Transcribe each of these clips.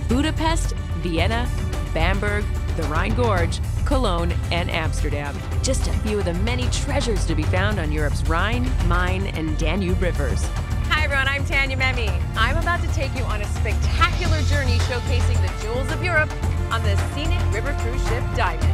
Budapest, Vienna, Bamberg, the Rhine Gorge, Cologne, and Amsterdam. Just a few of the many treasures to be found on Europe's Rhine, Main, and Danube rivers. Hi everyone, I'm Tanya Memme. I'm about to take you on a spectacular journey showcasing the jewels of Europe on the Scenic River Cruise ship Diamond.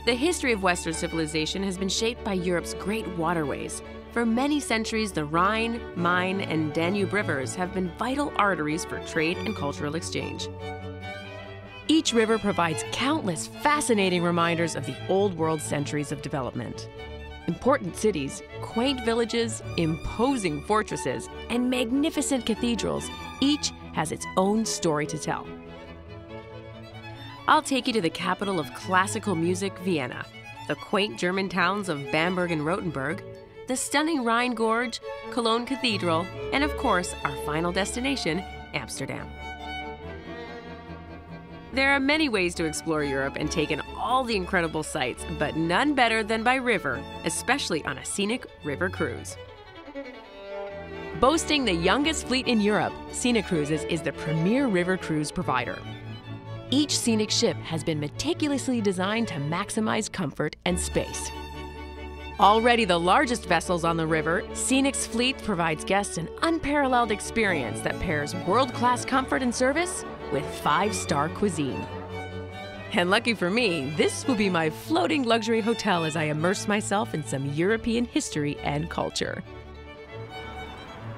The history of Western civilization has been shaped by Europe's great waterways. For many centuries, the Rhine, Main, and Danube rivers have been vital arteries for trade and cultural exchange. Each river provides countless fascinating reminders of the old world centuries of development. Important cities, quaint villages, imposing fortresses, and magnificent cathedrals, each has its own story to tell. I'll take you to the capital of classical music, Vienna, the quaint German towns of Bamberg and Rotenberg, the stunning Rhine Gorge, Cologne Cathedral, and of course, our final destination, Amsterdam. There are many ways to explore Europe and take in all the incredible sights, but none better than by river, especially on a scenic river cruise. Boasting the youngest fleet in Europe, Scenic Cruises is the premier river cruise provider. Each scenic ship has been meticulously designed to maximize comfort and space. Already the largest vessels on the river, Scenic's fleet provides guests an unparalleled experience that pairs world-class comfort and service with 5-star cuisine. And lucky for me, this will be my floating luxury hotel as I immerse myself in some European history and culture.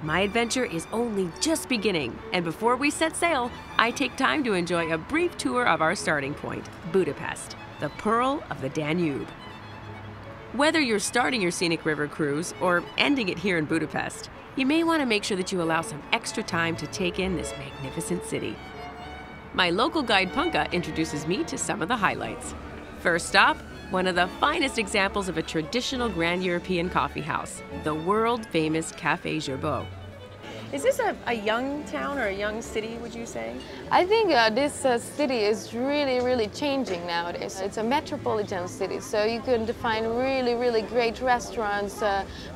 My adventure is only just beginning, and before we set sail, I take time to enjoy a brief tour of our starting point, Budapest, the pearl of the Danube. Whether you're starting your scenic river cruise or ending it here in Budapest, you may want to make sure that you allow some extra time to take in this magnificent city. My local guide Punka introduces me to some of the highlights. First stop, one of the finest examples of a traditional Grand European coffee house, the world-famous Café Gerbeau. Is this a young town or a young city, would you say? I think this city is really changing nowadays. It's a metropolitan city, so you can find really great restaurants,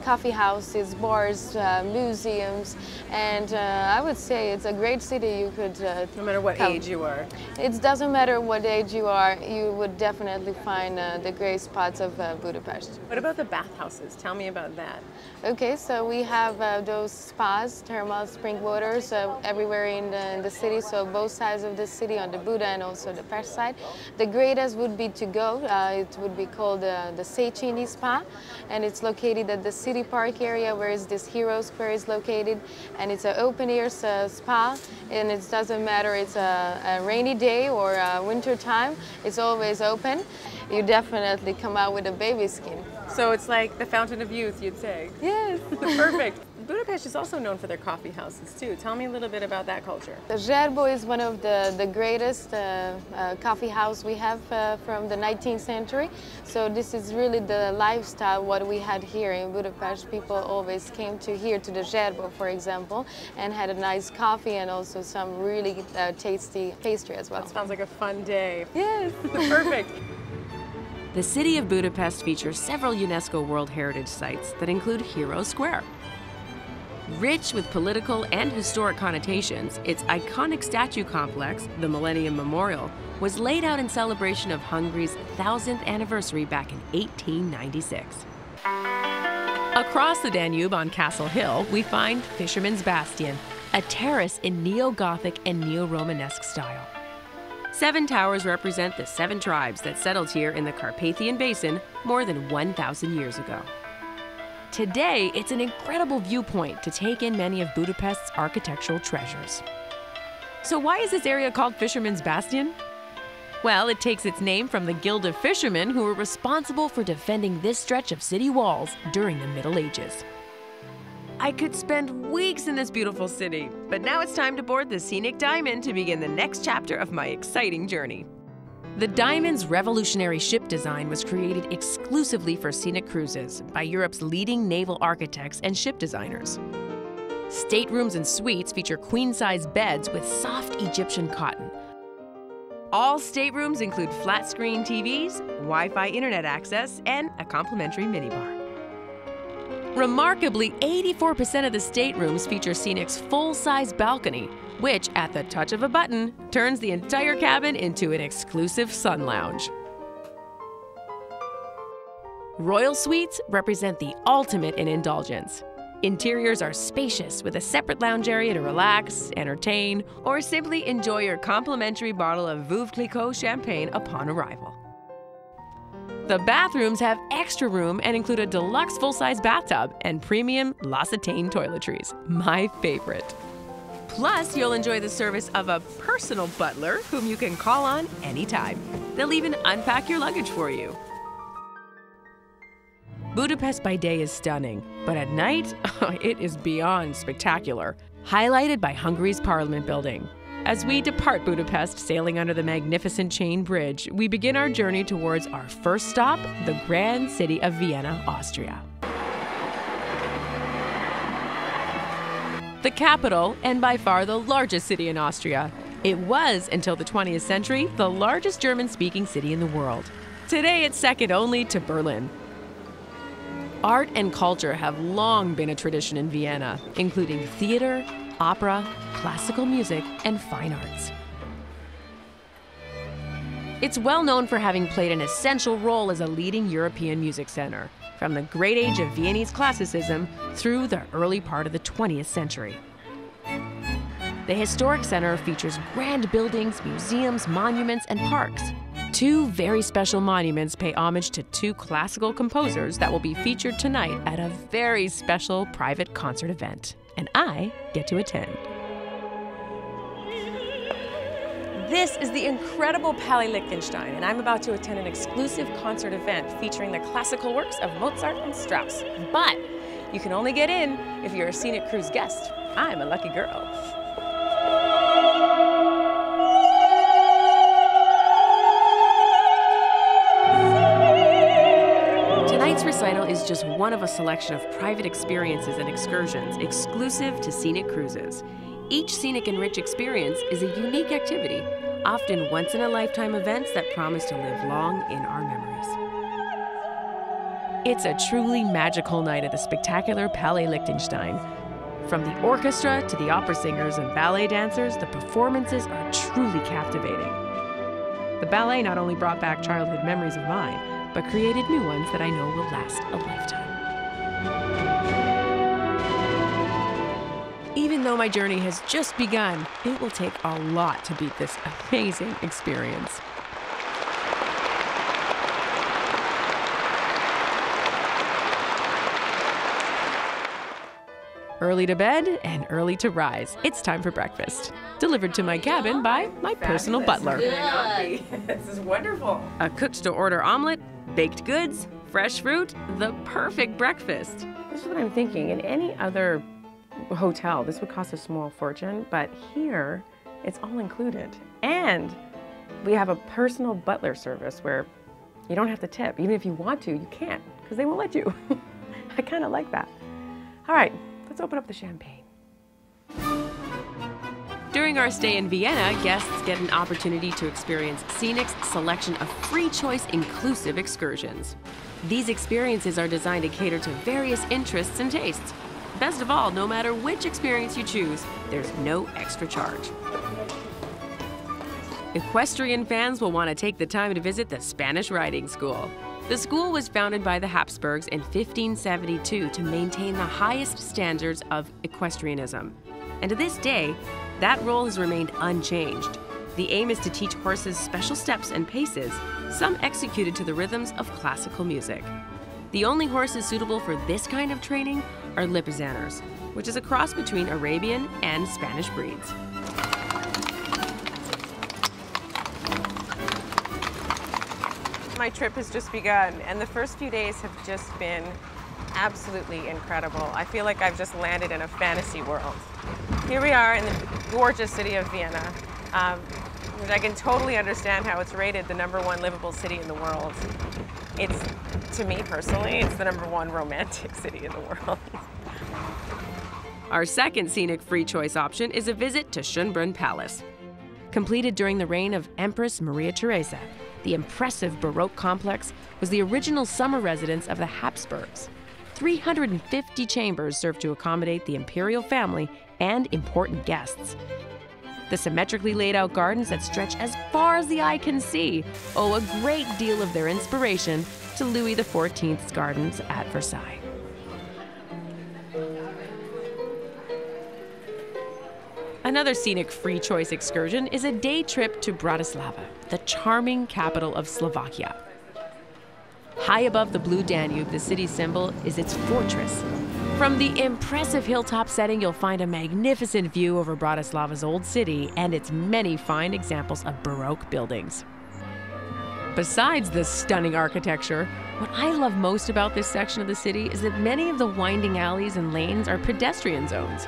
coffee houses, bars, museums, and I would say it's a great city. You could no matter what age you are. It doesn't matter what age you are, you would definitely find the great spots of Budapest. What about the bathhouses? Tell me about that. Okay, so we have those spas, thermal spring waters everywhere in the city, so both sides of the city, on the Buda and also the Pest side. The greatest would be to go, it would be called the Széchenyi Spa, and it's located at the city park area where this Hero Square is located, and it's an open-air spa, and it doesn't matter it's a rainy day or winter time, it's always open. You definitely come out with a baby skin. So it's like the fountain of youth, you'd say? Yes. Perfect. Budapest is also known for their coffee houses too. Tell me a little bit about that culture. The Gerbeau is one of the greatest coffee house we have from the 19th century. So this is really the lifestyle what we had here in Budapest. People always came to here to the Gerbeau, for example, and had a nice coffee and also some really tasty pastry as well. That sounds like a fun day. Yes. Perfect. The city of Budapest features several UNESCO World Heritage Sites that include Hero Square. Rich with political and historic connotations, its iconic statue complex, the Millennium Memorial, was laid out in celebration of Hungary's 1000th anniversary back in 1896. Across the Danube on Castle Hill, we find Fisherman's Bastion, a terrace in neo-Gothic and neo-Romanesque style. 7 towers represent the 7 tribes that settled here in the Carpathian Basin more than 1,000 years ago. Today, it's an incredible viewpoint to take in many of Budapest's architectural treasures. So why is this area called Fisherman's Bastion? Well, it takes its name from the Guild of Fishermen who were responsible for defending this stretch of city walls during the Middle Ages. I could spend weeks in this beautiful city, but now it's time to board the Scenic Diamond to begin the next chapter of my exciting journey. The Diamond's revolutionary ship design was created exclusively for Scenic Cruises by Europe's leading naval architects and ship designers. Staterooms and suites feature queen-size beds with soft Egyptian cotton. All staterooms include flat-screen TVs, Wi-Fi internet access, and a complimentary minibar. Remarkably, 84% of the staterooms feature Scenic's full-size balcony, which, at the touch of a button, turns the entire cabin into an exclusive sun lounge. Royal suites represent the ultimate in indulgence. Interiors are spacious with a separate lounge area to relax, entertain, or simply enjoy your complimentary bottle of Veuve Clicquot champagne upon arrival. The bathrooms have extra room and include a deluxe full-size bathtub and premium L'Occitane toiletries, my favorite. Plus, you'll enjoy the service of a personal butler whom you can call on anytime. They'll even unpack your luggage for you. Budapest by day is stunning, but at night, it is beyond spectacular, highlighted by Hungary's Parliament building. As we depart Budapest, sailing under the magnificent chain bridge, we begin our journey towards our first stop, the grand city of Vienna, Austria. The capital, and by far the largest city in Austria. It was, until the 20th century, the largest German-speaking city in the world. Today, it's second only to Berlin. Art and culture have long been a tradition in Vienna, including theater, opera, classical music, and fine arts. It's well known for having played an essential role as a leading European music center, from the great age of Viennese classicism through the early part of the 20th century. The historic center features grand buildings, museums, monuments, and parks. Two very special monuments pay homage to two classical composers that will be featured tonight at a very special private concert event, and I get to attend. This is the incredible Palais Liechtenstein, and I'm about to attend an exclusive concert event featuring the classical works of Mozart and Strauss. But you can only get in if you're a Scenic Cruise guest. I'm a lucky girl. Tonight's recital is just one of a selection of private experiences and excursions exclusive to Scenic Cruises. Each scenic and rich experience is a unique activity, often once-in-a-lifetime events that promise to live long in our memories. It's a truly magical night at the spectacular Palais Liechtenstein. From the orchestra to the opera singers and ballet dancers, the performances are truly captivating. The ballet not only brought back childhood memories of mine, but created new ones that I know will last a lifetime. Even though my journey has just begun, it will take a lot to beat this amazing experience. Early to bed and early to rise. It's time for breakfast. Delivered to my cabin by my personal butler. This is wonderful. A cooked-to-order omelet, baked goods, fresh fruit, the perfect breakfast. This is what I'm thinking. In any other hotel, this would cost a small fortune, but here, it's all included. And we have a personal butler service where you don't have to tip. Even if you want to, you can't, because they won't let you. I kind of like that. All right, let's open up the champagne. During our stay in Vienna, guests get an opportunity to experience Scenic's selection of free-choice inclusive excursions. These experiences are designed to cater to various interests and tastes. Best of all, no matter which experience you choose, there's no extra charge. Equestrian fans will want to take the time to visit the Spanish Riding School. The school was founded by the Habsburgs in 1572 to maintain the highest standards of equestrianism. And to this day, that role has remained unchanged. The aim is to teach horses special steps and paces, some executed to the rhythms of classical music. The only horses suitable for this kind of training are Lipizaners, which is a cross between Arabian and Spanish breeds. My trip has just begun, and the first few days have just been absolutely incredible. I feel like I've just landed in a fantasy world. Here we are in the gorgeous city of Vienna, which I can totally understand how it's rated the #1 livable city in the world. It's, to me personally, it's the #1 romantic city in the world. Our second scenic free choice option is a visit to Schönbrunn Palace. Completed during the reign of Empress Maria Theresa, the impressive Baroque complex was the original summer residence of the Habsburgs. 350 chambers served to accommodate the imperial family and important guests. The symmetrically laid out gardens that stretch as far as the eye can see owe a great deal of their inspiration to Louis XIV's gardens at Versailles. Another scenic free choice excursion is a day trip to Bratislava, the charming capital of Slovakia. High above the blue Danube, the city's symbol is its fortress. From the impressive hilltop setting, you'll find a magnificent view over Bratislava's old city and its many fine examples of Baroque buildings. Besides the stunning architecture, what I love most about this section of the city is that many of the winding alleys and lanes are pedestrian zones.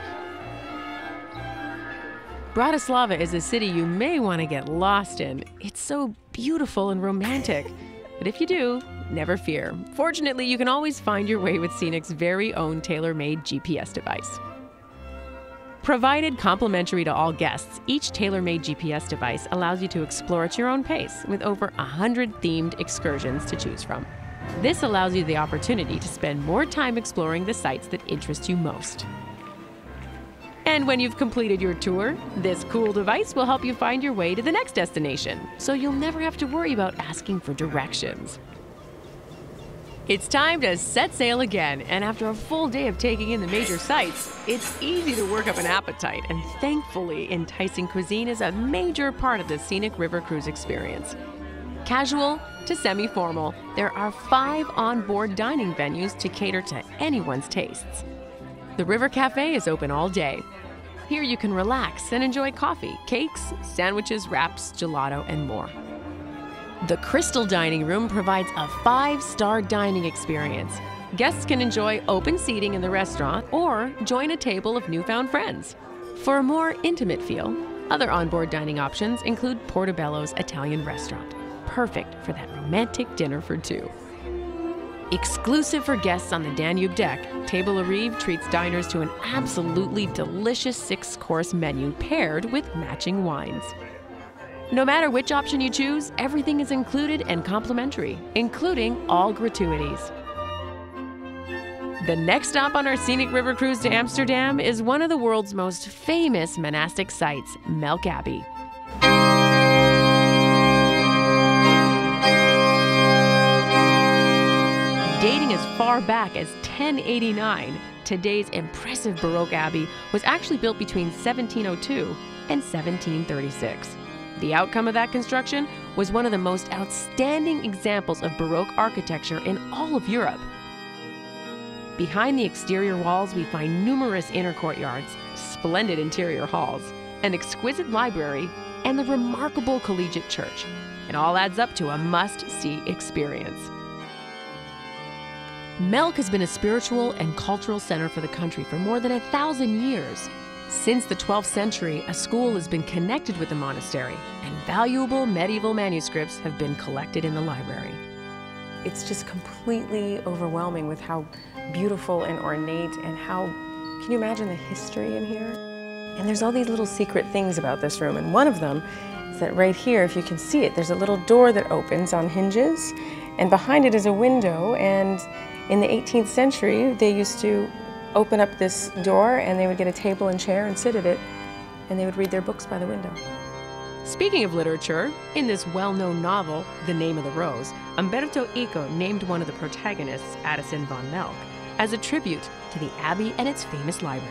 Bratislava is a city you may want to get lost in. It's so beautiful and romantic. But if you do, never fear. Fortunately, you can always find your way with Scenic's very own tailor-made GPS device. Provided complimentary to all guests, each tailor-made GPS device allows you to explore at your own pace with over 100 themed excursions to choose from. This allows you the opportunity to spend more time exploring the sites that interest you most. And when you've completed your tour, this cool device will help you find your way to the next destination, so you'll never have to worry about asking for directions. It's time to set sail again, and after a full day of taking in the major sights, it's easy to work up an appetite, and thankfully, enticing cuisine is a major part of the Scenic River Cruise experience. Casual to semi-formal, there are 5 on-board dining venues to cater to anyone's tastes. The River Cafe is open all day. Here you can relax and enjoy coffee, cakes, sandwiches, wraps, gelato, and more. The Crystal Dining Room provides a 5-star dining experience. Guests can enjoy open seating in the restaurant or join a table of newfound friends. For a more intimate feel, other onboard dining options include Portobello's Italian restaurant, perfect for that romantic dinner for 2. Exclusive for guests on the Danube deck, Table à Rive treats diners to an absolutely delicious 6-course menu paired with matching wines. No matter which option you choose, everything is included and complimentary, including all gratuities. The next stop on our Scenic River Cruise to Amsterdam is one of the world's most famous monastic sites, Melk Abbey. Dating as far back as 1089, today's impressive Baroque abbey was actually built between 1702 and 1736. The outcome of that construction was one of the most outstanding examples of Baroque architecture in all of Europe. Behind the exterior walls, we find numerous inner courtyards, splendid interior halls, an exquisite library, and the remarkable collegiate church. It all adds up to a must-see experience. Melk has been a spiritual and cultural center for the country for more than 1,000 years. Since the 12th century, a school has been connected with the monastery, and valuable medieval manuscripts have been collected in the library. It's just completely overwhelming with how beautiful and ornate and how, can you imagine the history in here? And there's all these little secret things about this room, and one of them is that right here, if you can see it, there's a little door that opens on hinges, and behind it is a window, and in the 18th century, they used to open up this door and they would get a table and chair and sit at it, and they would read their books by the window. Speaking of literature, in this well-known novel, The Name of the Rose, Umberto Eco named one of the protagonists, Addison von Melk, as a tribute to the Abbey and its famous library.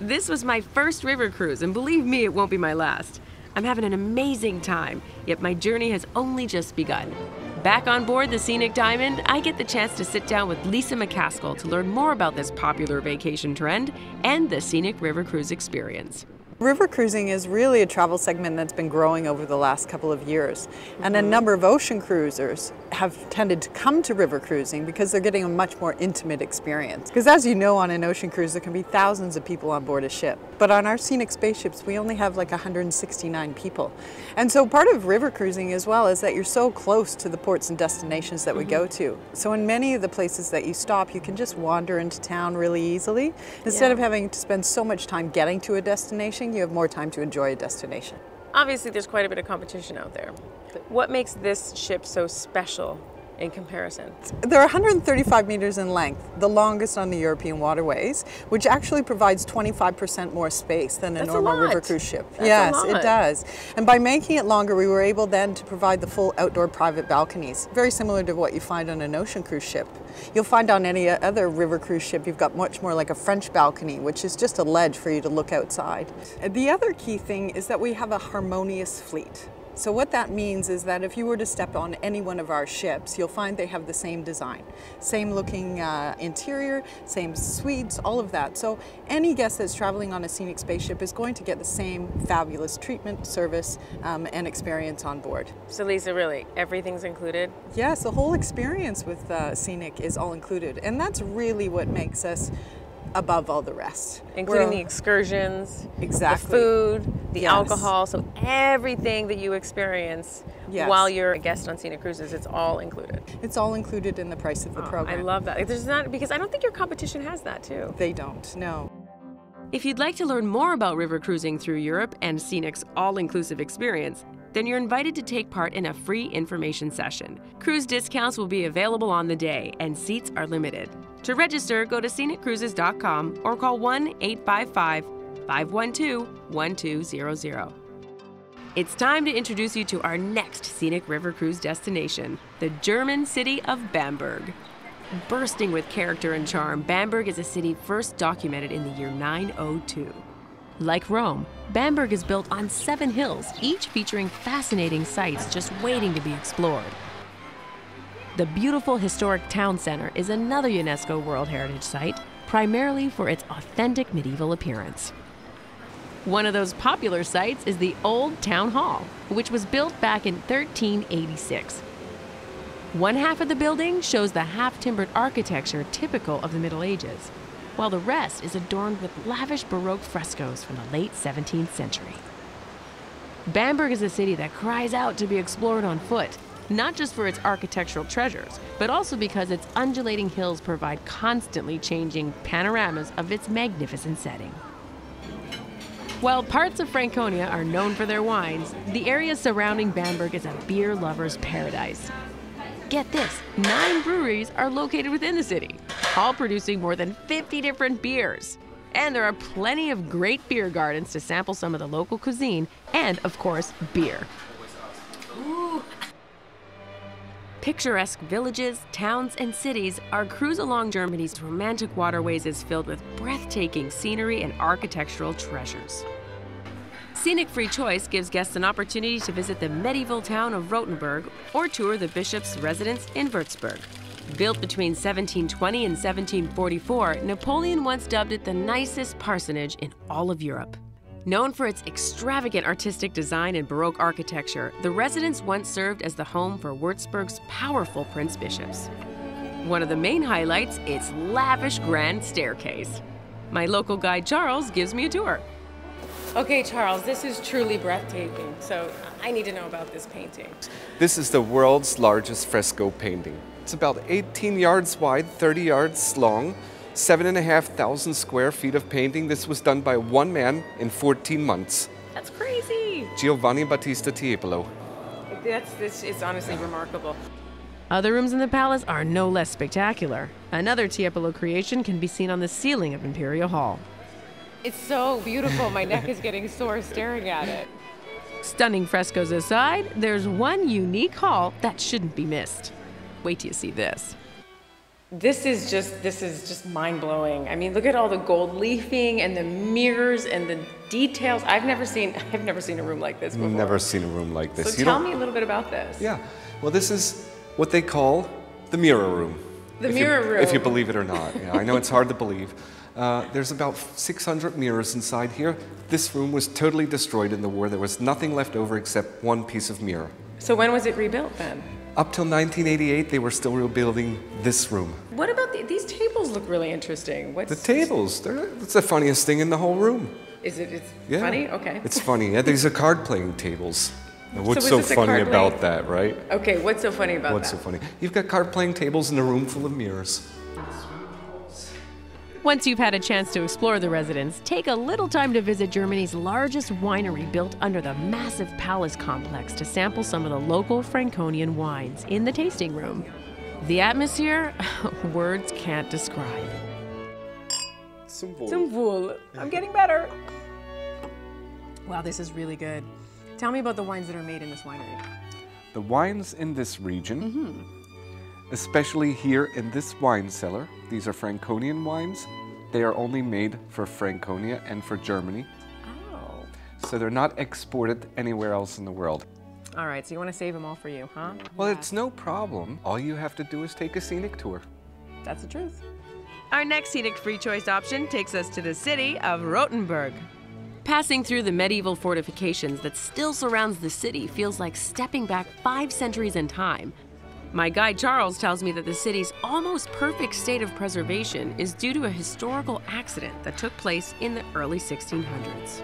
This was my first river cruise, and believe me, it won't be my last. I'm having an amazing time, yet my journey has only just begun. Back on board the Scenic Diamond, I get the chance to sit down with Lisa McCaskill to learn more about this popular vacation trend and the Scenic River Cruise experience. River cruising is really a travel segment that's been growing over the last couple of years, and a number of ocean cruisers have tended to come to river cruising because they're getting a much more intimate experience. Because as you know, on an ocean cruise, there can be thousands of people on board a ship. But on our scenic spaceships, we only have like 169 people. And so part of river cruising as well is that you're so close to the ports and destinations that we go to. So in many of the places that you stop, you can just wander into town really easily. Instead of having to spend so much time getting to a destination, you have more time to enjoy a destination. Obviously, there's quite a bit of competition out there. What makes this ship so special in comparison? They're 135 meters in length, the longest on the European waterways, which actually provides 25% more space than a normal river cruise ship. Yes, it does. And by making it longer, we were able then to provide the full outdoor private balconies, very similar to what you find on an ocean cruise ship. You'll find on any other river cruise ship, you've got much more like a French balcony, which is just a ledge for you to look outside. The other key thing is that we have a harmonious fleet. So what that means is that if you were to step on any one of our ships, you'll find they have the same design, same looking interior, same suites, all of that. So any guest that's traveling on a scenic spaceship is going to get the same fabulous treatment, service, and experience on board. So Lisa, really, everything's included? Yes, the whole experience with Scenic is all included. And that's really what makes us above all the rest. Including the excursions, the food, the alcohol, so everything that you experience while you're a guest on Scenic Cruises, it's all included. It's all included in the price of the program. I love that. There's not, because I don't think your competition has that too. They don't, no. If you'd like to learn more about river cruising through Europe and Scenic's all-inclusive experience, then you're invited to take part in a free information session. Cruise discounts will be available on the day, and seats are limited. To register, go to sceniccruises.com or call 1-855-512-1200. It's time to introduce you to our next scenic river cruise destination, the German city of Bamberg. Bursting with character and charm, Bamberg is a city first documented in the year 902. Like Rome, Bamberg is built on 7 hills, each featuring fascinating sights just waiting to be explored. The beautiful historic town center is another UNESCO World Heritage Site, primarily for its authentic medieval appearance. One of those popular sites is the Old Town Hall, which was built back in 1386. One half of the building shows the half-timbered architecture typical of the Middle Ages, while the rest is adorned with lavish Baroque frescoes from the late 17th century. Bamberg is a city that cries out to be explored on foot, not just for its architectural treasures, but also because its undulating hills provide constantly changing panoramas of its magnificent setting. While parts of Franconia are known for their wines, the area surrounding Bamberg is a beer lover's paradise. Get this, 9 breweries are located within the city, all producing more than 50 different beers. And there are plenty of great beer gardens to sample some of the local cuisine and, of course, beer. Ooh. Picturesque villages, towns, and cities, our cruise along Germany's romantic waterways is filled with breathtaking scenery and architectural treasures. Scenic Free Choice gives guests an opportunity to visit the medieval town of Rotenberg or tour the bishop's residence in Würzburg. Built between 1720 and 1744, Napoleon once dubbed it the nicest parsonage in all of Europe. Known for its extravagant artistic design and Baroque architecture, the residence once served as the home for Würzburg's powerful prince bishops. One of the main highlights, its lavish grand staircase. My local guide Charles gives me a tour. Okay, Charles, this is truly breathtaking, so I need to know about this painting. This is the world's largest fresco painting. It's about 18 yards wide, 30 yards long, 7,500 square feet of painting. This was done by one man in 14 months. That's crazy. Giovanni Battista Tiepolo. This is honestly remarkable. Other rooms in the palace are no less spectacular. Another Tiepolo creation can be seen on the ceiling of Imperial Hall. It's so beautiful, my neck is getting sore staring at it. Stunning frescoes aside, there's one unique hall that shouldn't be missed. Wait till you see this. This is just mind-blowing. I mean, look at all the gold leafing and the mirrors and the details. I've never seen a room like this before. Never seen a room like this. So tell me a little bit about this. Yeah, well, this is what they call the mirror room. The mirror room. If you believe it or not. Yeah, I know it's hard to believe. There's about 600 mirrors inside here. This room was totally destroyed in the war. There was nothing left over except one piece of mirror. So when was it rebuilt then? Up till 1988, they were still rebuilding this room. What about these tables? Look really interesting. The tables, that's the funniest thing in the whole room. Is it? It's funny? Okay. It's funny. Yeah, these are card-playing tables. Now, what's so so funny about that, right? Okay, what's so funny about that? What's so funny? You've got card-playing tables in a room full of mirrors. Once you've had a chance to explore the residence, take a little time to visit Germany's largest winery built under the massive palace complex to sample some of the local Franconian wines in the tasting room. The atmosphere, words can't describe. Zum Wohl. Zum Wohl. I'm getting better. Wow, this is really good. Tell me about the wines that are made in this winery. The wines in this region, especially here in this wine cellar, these are Franconian wines. They are only made for Franconia and for Germany. Oh. So they're not exported anywhere else in the world. All right, so you want to save them all for you, huh? Well, it's no problem. All you have to do is take a scenic tour. That's the truth. Our next scenic free choice option takes us to the city of Rotenberg. Passing through the medieval fortifications that still surrounds the city feels like stepping back 5 centuries in time. My guide Charles tells me that the city's almost perfect state of preservation is due to a historical accident that took place in the early 1600s.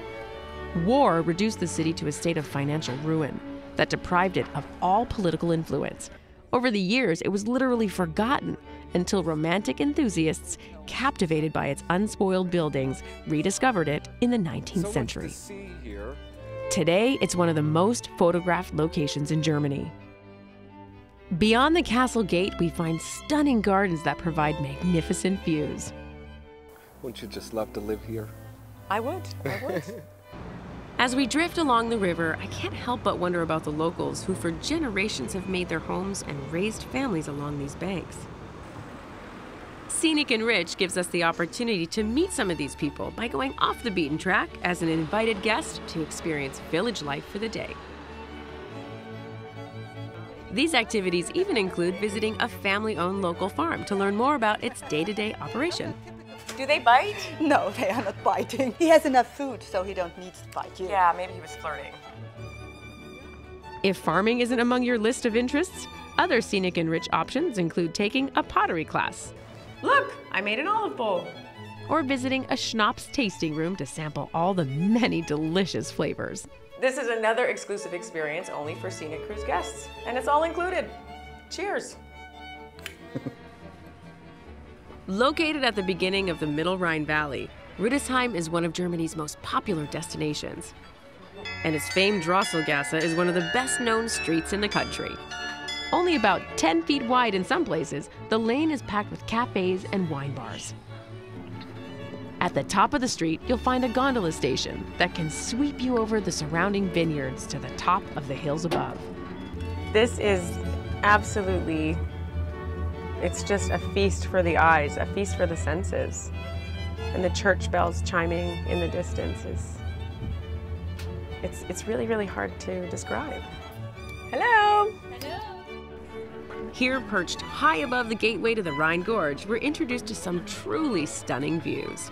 War reduced the city to a state of financial ruin that deprived it of all political influence. Over the years, it was literally forgotten until romantic enthusiasts, captivated by its unspoiled buildings, rediscovered it in the 19th century. Today, it's one of the most photographed locations in Germany. Beyond the castle gate, we find stunning gardens that provide magnificent views. Wouldn't you just love to live here? I would. As we drift along the river, I can't help but wonder about the locals who for generations have made their homes and raised families along these banks. Scenic and Rich gives us the opportunity to meet some of these people by going off the beaten track as an invited guest to experience village life for the day. These activities even include visiting a family-owned local farm to learn more about its day-to-day operation. Do they bite? No, they are not biting. He has enough food, so he don't need to bite you. Yeah, maybe he was flirting. If farming isn't among your list of interests, other Scenic and Rich options include taking a pottery class. Look, I made an olive bowl. Or visiting a schnapps tasting room to sample all the many delicious flavors. This is another exclusive experience only for Scenic Cruise guests, and it's all included. Cheers. Located at the beginning of the Middle Rhine Valley, Rüdesheim is one of Germany's most popular destinations. And its famed Drosselgasse is one of the best-known streets in the country. Only about 10 feet wide in some places, the lane is packed with cafes and wine bars. At the top of the street, you'll find a gondola station that can sweep you over the surrounding vineyards to the top of the hills above. This is absolutely, it's just a feast for the eyes, a feast for the senses. And the church bells chiming in the distance it's really, really hard to describe. Hello. Here, perched high above the gateway to the Rhine Gorge, we're introduced to some truly stunning views.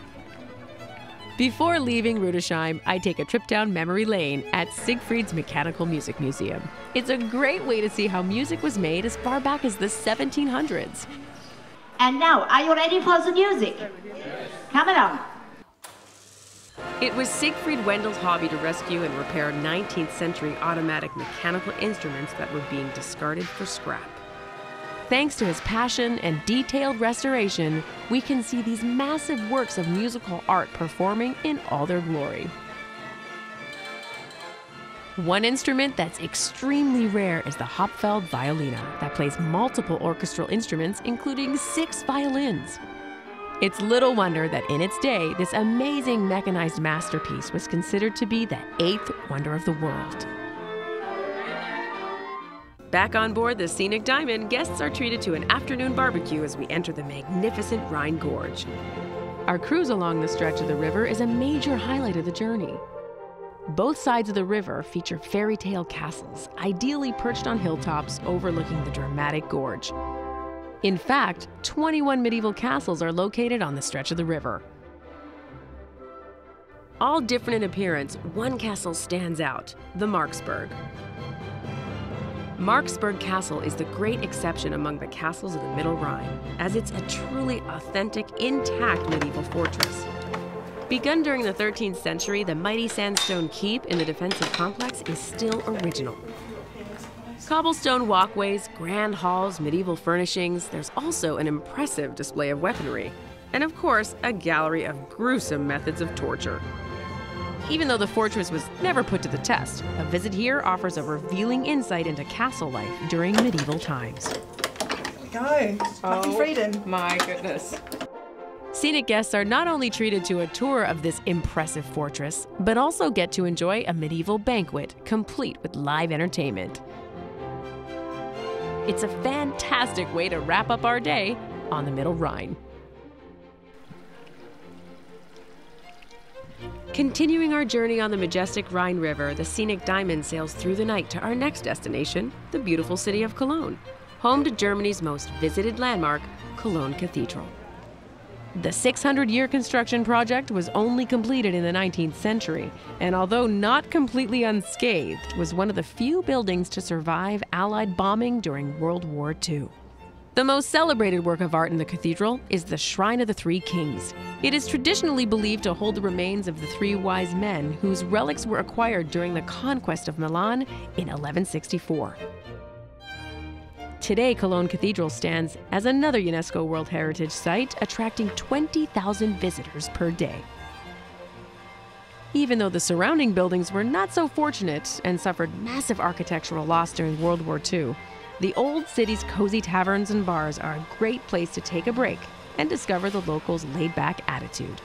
Before leaving Rüdesheim, I take a trip down memory lane at Siegfried's Mechanical Music Museum. It's a great way to see how music was made as far back as the 1700s. And now, are you ready for the music? Come along. It was Siegfried Wendel's hobby to rescue and repair 19th century automatic mechanical instruments that were being discarded for scrap. Thanks to his passion and detailed restoration, we can see these massive works of musical art performing in all their glory. One instrument that's extremely rare is the Hopfeld violina that plays multiple orchestral instruments, including 6 violins. It's little wonder that in its day, this amazing mechanized masterpiece was considered to be the 8th wonder of the world. Back on board the Scenic Diamond, guests are treated to an afternoon barbecue as we enter the magnificent Rhine Gorge. Our cruise along the stretch of the river is a major highlight of the journey. Both sides of the river feature fairy tale castles, ideally perched on hilltops overlooking the dramatic gorge. In fact, 21 medieval castles are located on the stretch of the river. All different in appearance, one castle stands out, the Marksburg. Marksburg Castle is the great exception among the castles of the Middle Rhine, as it's a truly authentic, intact medieval fortress. Begun during the 13th century, the mighty sandstone keep in the defensive complex is still original. Cobblestone walkways, grand halls, medieval furnishings, there's also an impressive display of weaponry. And of course, a gallery of gruesome methods of torture. Even though the fortress was never put to the test, a visit here offers a revealing insight into castle life during medieval times. Go. Lucky freedom. My goodness. Scenic guests are not only treated to a tour of this impressive fortress, but also get to enjoy a medieval banquet complete with live entertainment. It's a fantastic way to wrap up our day on the Middle Rhine. Continuing our journey on the majestic Rhine River, the Scenic Diamond sails through the night to our next destination, the beautiful city of Cologne, home to Germany's most visited landmark, Cologne Cathedral. The 600-year construction project was only completed in the 19th century, and although not completely unscathed, was one of the few buildings to survive Allied bombing during World War II. The most celebrated work of art in the cathedral is the Shrine of the Three Kings. It is traditionally believed to hold the remains of the three wise men whose relics were acquired during the conquest of Milan in 1164. Today, Cologne Cathedral stands as another UNESCO World Heritage Site, attracting 20,000 visitors per day. Even though the surrounding buildings were not so fortunate and suffered massive architectural loss during World War II, the old city's cozy taverns and bars are a great place to take a break and discover the locals' laid-back attitude.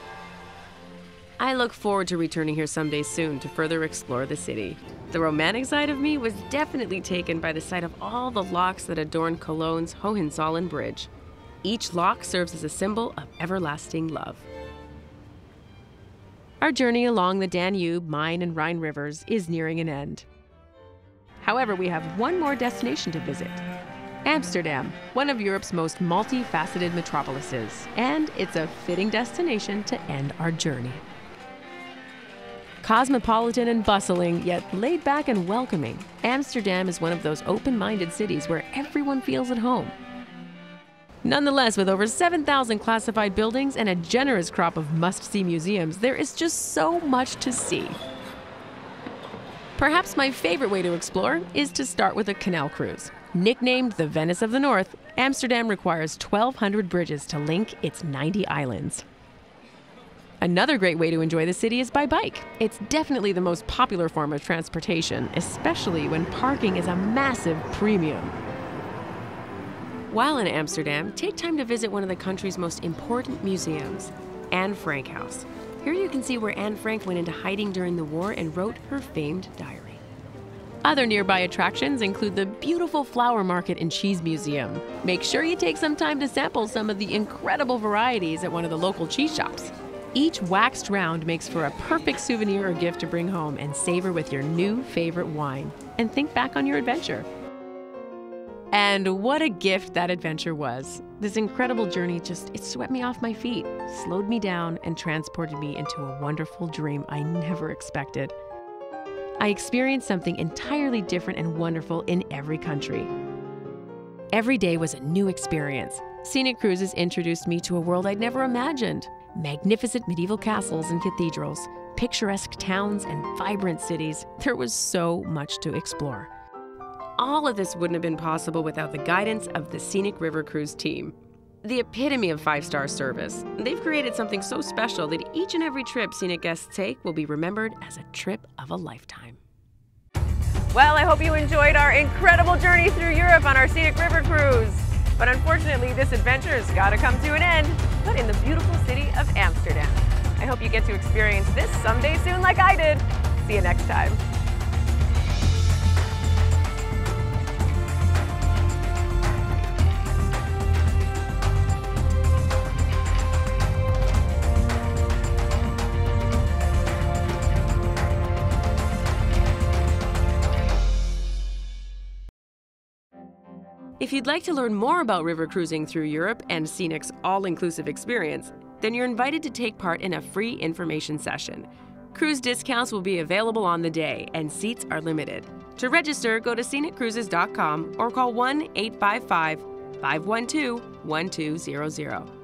I look forward to returning here someday soon to further explore the city. The romantic side of me was definitely taken by the sight of all the locks that adorn Cologne's Hohenzollern Bridge. Each lock serves as a symbol of everlasting love. Our journey along the Danube, Main, and Rhine rivers is nearing an end. However, we have one more destination to visit. Amsterdam, one of Europe's most multifaceted metropolises, and it's a fitting destination to end our journey. Cosmopolitan and bustling, yet laid back and welcoming, Amsterdam is one of those open-minded cities where everyone feels at home. Nonetheless, with over 7,000 classified buildings and a generous crop of must-see museums, there is just so much to see. Perhaps my favorite way to explore is to start with a canal cruise. Nicknamed the Venice of the North, Amsterdam requires 1,200 bridges to link its 90 islands. Another great way to enjoy the city is by bike. It's definitely the most popular form of transportation, especially when parking is a massive premium. While in Amsterdam, take time to visit one of the country's most important museums, Anne Frank House. Here you can see where Anne Frank went into hiding during the war and wrote her famed diary. Other nearby attractions include the beautiful flower market and cheese museum. Make sure you take some time to sample some of the incredible varieties at one of the local cheese shops. Each waxed round makes for a perfect souvenir or gift to bring home and savor with your new favorite wine. And think back on your adventure. And what a gift that adventure was. This incredible journey it swept me off my feet, slowed me down, and transported me into a wonderful dream I never expected. I experienced something entirely different and wonderful in every country. Every day was a new experience. Scenic Cruises introduced me to a world I'd never imagined. Magnificent medieval castles and cathedrals, picturesque towns, and vibrant cities. There was so much to explore. All of this wouldn't have been possible without the guidance of the Scenic River Cruise team. The epitome of 5-star service. They've created something so special that each and every trip Scenic guests take will be remembered as a trip of a lifetime. Well, I hope you enjoyed our incredible journey through Europe on our Scenic River Cruise. But unfortunately, this adventure's got to come to an end, but in the beautiful city of Amsterdam. I hope you get to experience this someday soon like I did. See you next time. If you'd like to learn more about river cruising through Europe and Scenic's all-inclusive experience, then you're invited to take part in a free information session. Cruise discounts will be available on the day, and seats are limited. To register, go to sceniccruises.com or call 1-855-512-1200.